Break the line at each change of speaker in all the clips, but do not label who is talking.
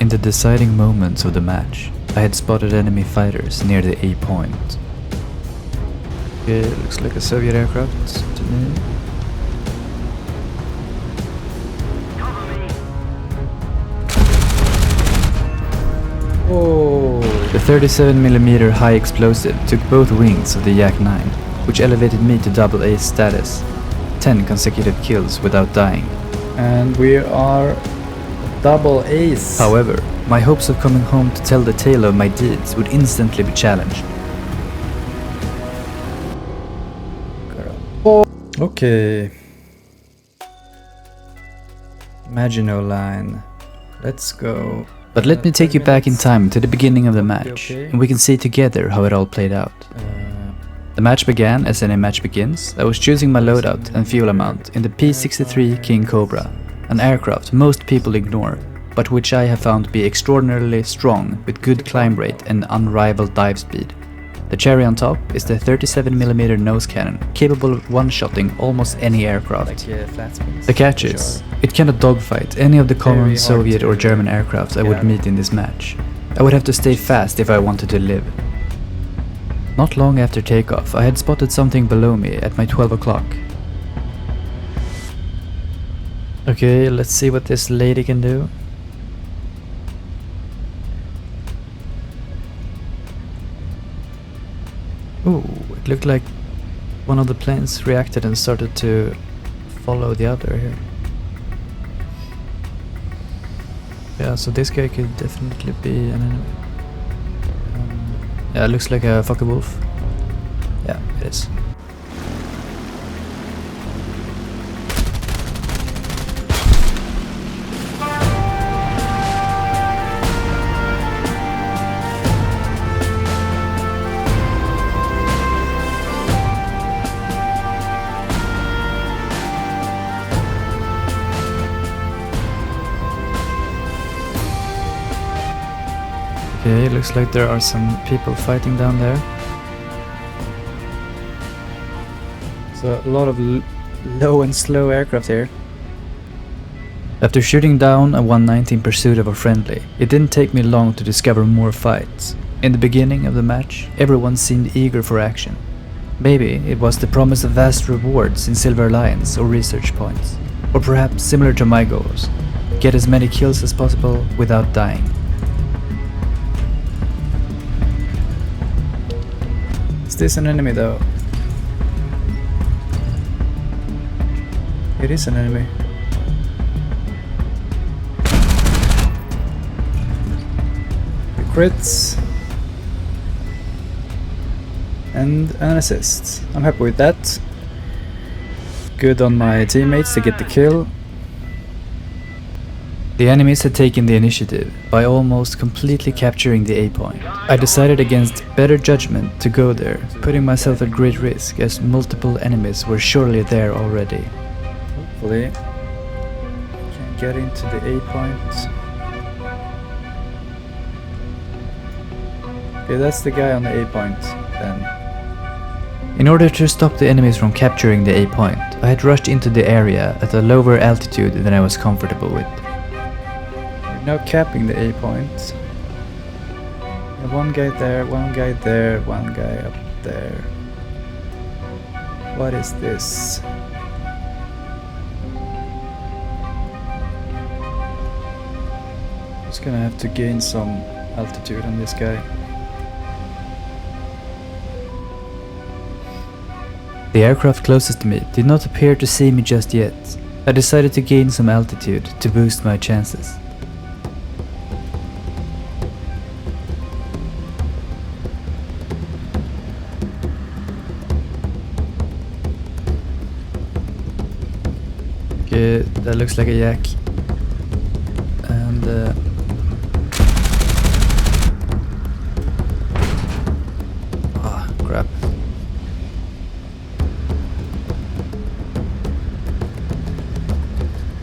In the deciding moments of the match, I had spotted enemy fighters near the A point. Okay, looks like a Soviet aircraft to me.
Oh,
The 37mm high explosive took both wings of the Yak-9, which elevated me to double ace status. 10 consecutive kills without dying.
and we are double ace.
However, my hopes of coming home to tell the tale of my deeds would instantly be challenged.
Okay. Maginot line. Let's go.
But let me take you back in time to the beginning of the match,
Okay.
and we can see together how it all played out. The match began as any match begins. I was choosing my loadout and fuel amount in the P-63 Kingcobra, an aircraft most people ignore, but which I have found to be extraordinarily strong with good climb rate and unrivaled dive speed. The cherry on top is the 37mm nose cannon, capable of one-shotting almost any aircraft. The catch is, it cannot dogfight any of the common Soviet or German aircraft I would meet in this match. I would have to stay fast if I wanted to live. Not long after takeoff, I had spotted something below me at my 12 o'clock. Okay, let's see what this lady can do. Ooh, it looked like one of the planes reacted and started to follow the other here. Yeah, so this guy could definitely be an enemy. Yeah, it looks like a fucking wolf. Yeah, it is. Okay, looks like there are some people fighting down there.
So a lot of low and slow aircraft here.
After shooting down a 190 in pursuit of a friendly, it didn't take me long to discover more fights. In the beginning of the match, everyone seemed eager for action. Maybe it was the promise of vast rewards in silver lions or research points. Or perhaps similar to my goals, get as many kills as possible without dying.
Is this an enemy though? It is an enemy. The crits. And an assist. I'm happy with that. Good on my teammates to get the kill.
The enemies had taken the initiative by almost completely capturing the A point. I decided against better judgment to go there, putting myself at great risk as multiple enemies were surely there already.
Hopefully can get into the A point. Okay, that's the guy on the A point then.
In order to stop the enemies from capturing the A point, I had rushed into the area at a lower altitude than I was comfortable with.
We're now capping the A point. One guy there, one guy there, one guy up there. What is this? Just gonna have to gain some altitude on this guy.
The aircraft closest to me did not appear to see me just yet. I decided to gain some altitude to boost my chances. Okay, that looks like a yak. And crap.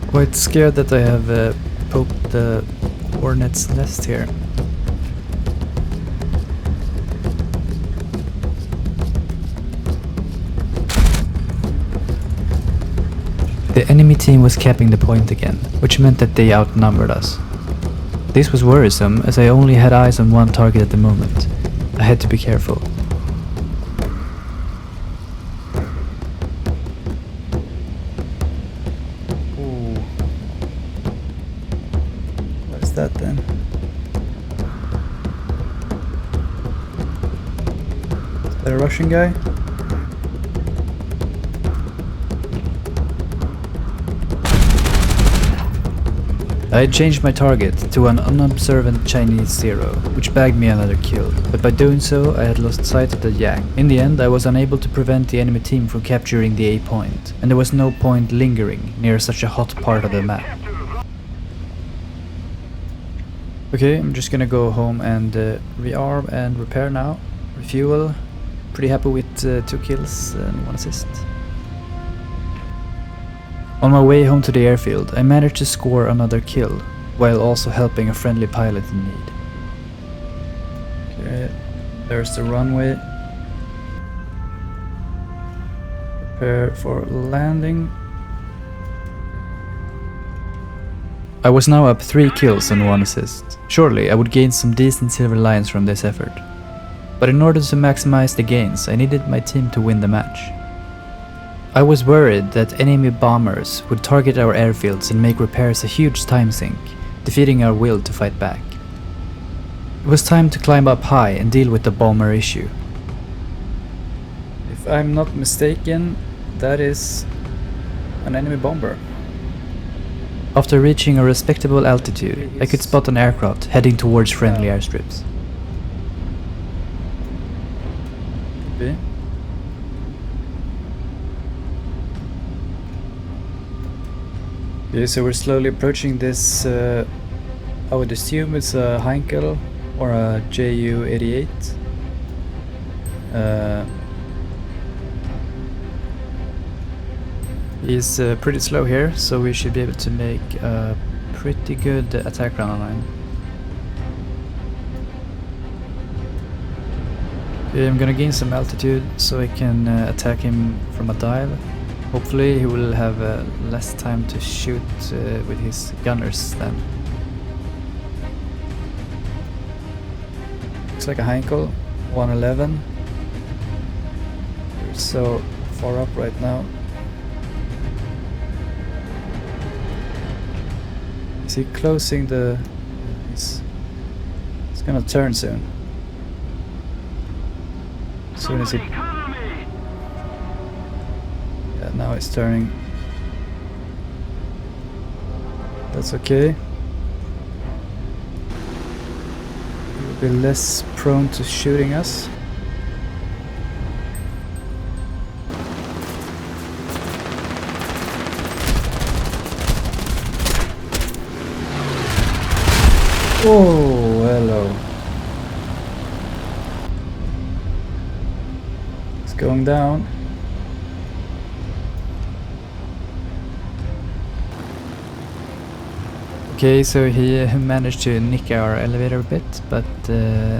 Quite scared that I have poked the hornet's nest here. The enemy team was capping the point again, which meant that they outnumbered us. This was worrisome, as I only had eyes on one target at the moment. I had to be careful.
Ooh. What is that then? Is that a Russian guy?
I had changed my target to an unobservant Chinese Zero, which bagged me another kill, but by doing so I had lost sight of the Yak. In the end, I was unable to prevent the enemy team from capturing the A point, and there was no point lingering near such a hot part of the map.
Okay, I'm just gonna go home and rearm and repair now. Refuel. Pretty happy with 2 kills and 1 assist.
On my way home to the airfield, I managed to score another kill, while also helping a friendly pilot in need.
Okay, there's the runway. Prepare for landing.
I was now up 3 kills and 1 assist. Surely I would gain some decent silver lions from this effort. But in order to maximize the gains, I needed my team to win the match. I was worried that enemy bombers would target our airfields and make repairs a huge time sink, defeating our will to fight back. It was time to climb up high and deal with the bomber issue.
If I'm not mistaken, that is an enemy bomber.
After reaching a respectable altitude, I could spot an aircraft heading towards friendly airstrips.
Okay. Okay, so we're slowly approaching this, I would assume it's a Heinkel or a Ju-88. He's pretty slow here, so we should be able to make a pretty good attack run on him. Okay, I'm gonna gain some altitude so I can attack him from a dive. Hopefully he will have less time to shoot with his gunners then. Looks like a Heinkel, 111. We're so far up right now. Is he closing the... He's gonna turn soon. As soon as he... Yeah, now it's turning. That's okay. He will be less prone to shooting us. Oh, hello. It's going down. Okay, so he managed to nick our elevator a bit, but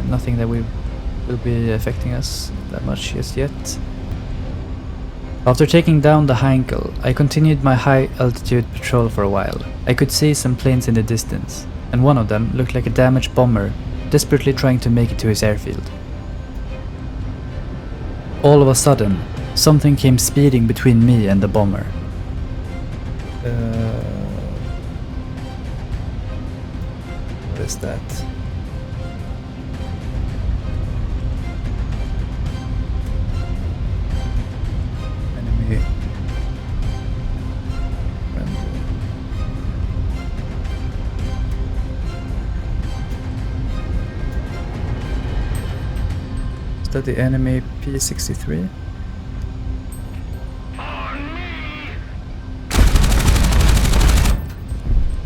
nothing that will be affecting us that much just yet. After taking down the Heinkel, I continued my high altitude patrol for a while. I could see some planes in the distance, and one of them looked like a damaged bomber, desperately trying to make it to his airfield. All of a sudden, something came speeding between me and the bomber. What is that? Enemy. Is that the enemy P-63?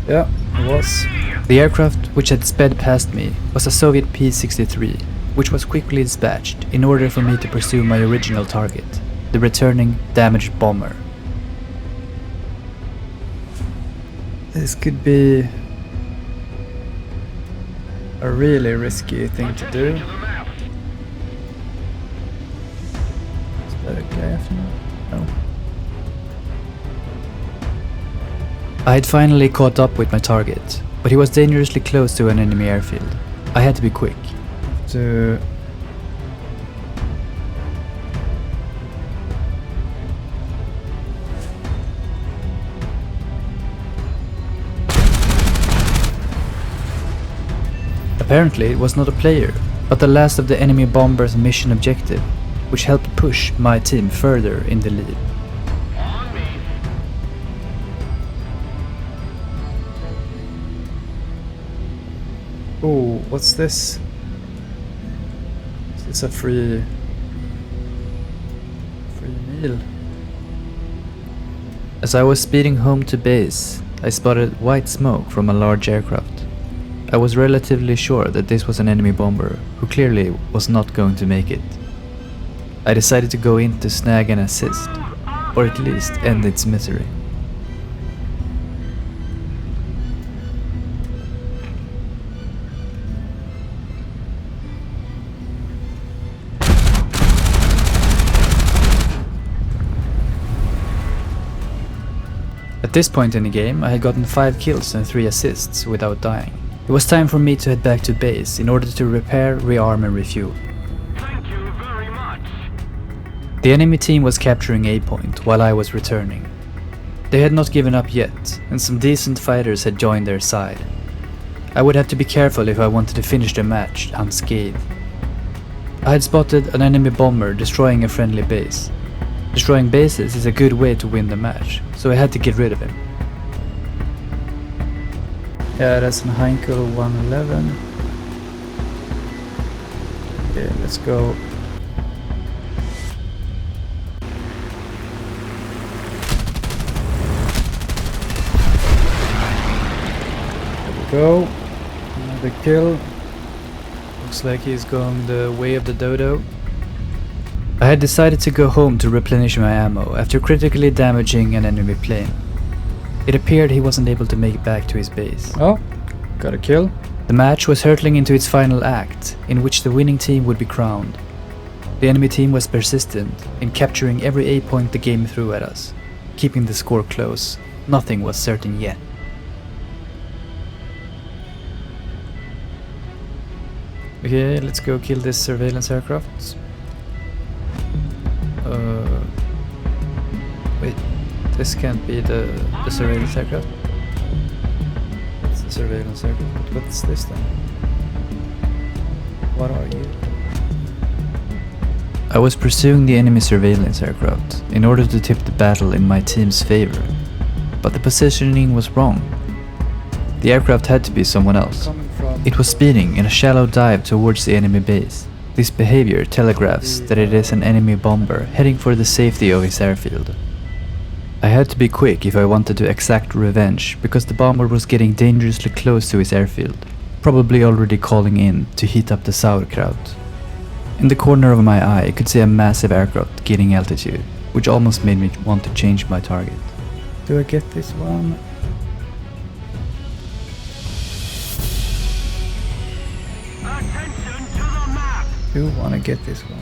Yeah, it was. The aircraft which had sped past me was a Soviet P-63, which was quickly dispatched in order for me to pursue my original target, the returning damaged bomber. This could be a really risky thing to do. Is that a guy after me? No. I had finally caught up with my target,
but he was dangerously close to an enemy airfield. I had to be quick. Apparently it was not a player, but the last of the enemy bomber's mission objective, which helped push my team further in the lead. Oh, what's this? Is this a free meal? As I was speeding home to base, I spotted white smoke from a large aircraft. I was relatively sure that this was an enemy bomber, who clearly was not going to make it. I decided to go in to snag an assist, or at least end its misery. At this point in the game, I had gotten 5 kills and 3 assists without dying. It was time for me to head back to base in order to repair, rearm and refuel.
Thank you very much.
The enemy team was capturing A point while I was returning. They had not given up yet, and some decent fighters had joined their side. I would have to be careful if I wanted to finish the match unscathed. I had spotted an enemy bomber destroying a friendly base. Destroying bases is a good way to win the match, so I had to get rid of him. Yeah, that's an Heinkel 111. Okay, let's go. There we go. Another kill. Looks like he's going the way of the dodo. I had decided to go home to replenish my ammo after critically damaging an enemy plane. It appeared he wasn't able to make it back to his base. Oh, got a kill. The match was hurtling into its final act, in which the winning team would be crowned. The enemy team was persistent in capturing every A point the game threw at us, keeping the score close. Nothing was certain yet. Okay, let's go kill this surveillance aircraft. Wait, this can't be the surveillance aircraft. It's the surveillance aircraft, but what's this then? What are you? I was pursuing the enemy surveillance aircraft in order to tip the battle in my team's favor, but the positioning was wrong. The aircraft had to be someone else. It was speeding in a shallow dive towards the enemy base. This behavior telegraphs that it is an enemy bomber heading for the safety of his airfield. I had to be quick if I wanted to exact revenge, because the bomber was getting dangerously close to his airfield, probably already calling in to heat up the sauerkraut. In the corner of my eye I could see a massive aircraft gaining altitude, which almost made me want to change my target. Do I get this one?
Attention to the map.
Do want to get this one.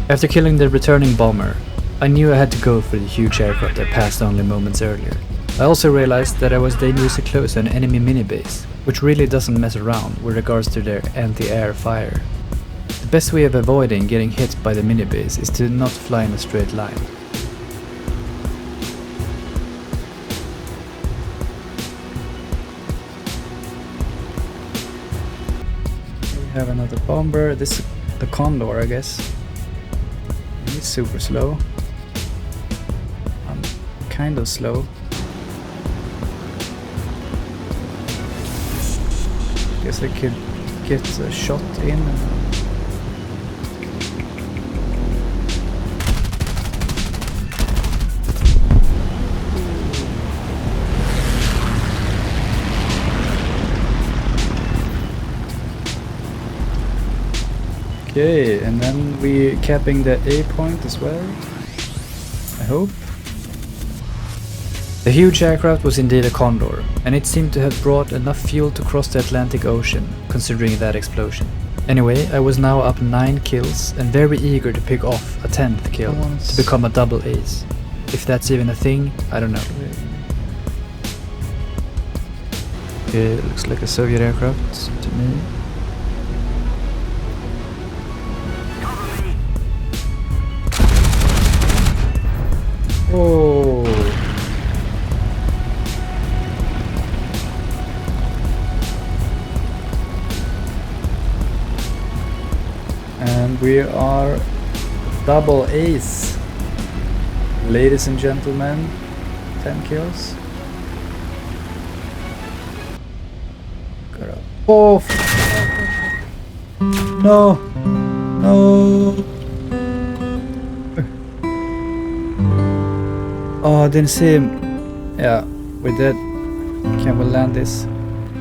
After killing the returning bomber, I knew I had to go for the huge aircraft I passed only moments earlier. I also realized that I was dangerously close to an enemy mini-base, which really doesn't mess around with regards to their anti-air fire. The best way of avoiding getting hit by the mini-base is to not fly in a straight line. We have another bomber. This is the Condor, I guess. He's super slow. I'm kind of slow. Guess I could get a shot in. Okay, and then we capping the A point as well. I
hope. The huge aircraft was indeed a Condor, and it seemed to have brought enough fuel to cross the Atlantic Ocean, considering that explosion. Anyway, I was now up 9 kills and very eager to pick off a 10th kill to become a double ace. If that's even a thing, I don't know. Okay, it looks like a Soviet aircraft to me. Oh. And we are double ace. Ladies and gentlemen, 10 kills. Oh, no, no. Oh, I didn't see him. Yeah, we're dead. Can we land this?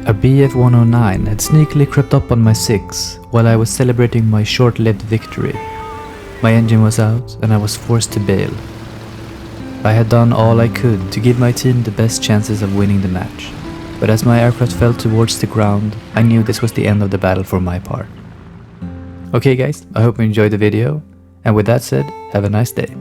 A Bf-109 had sneakily crept up on my 6 while I was celebrating my short-lived victory. My engine was out and I was forced to bail. I had done all I could to give my team the best chances of winning the match, but as my aircraft fell towards the ground, I knew this was the end of the battle for my part. Okay guys, I hope you enjoyed the video, and with that said, have a nice day.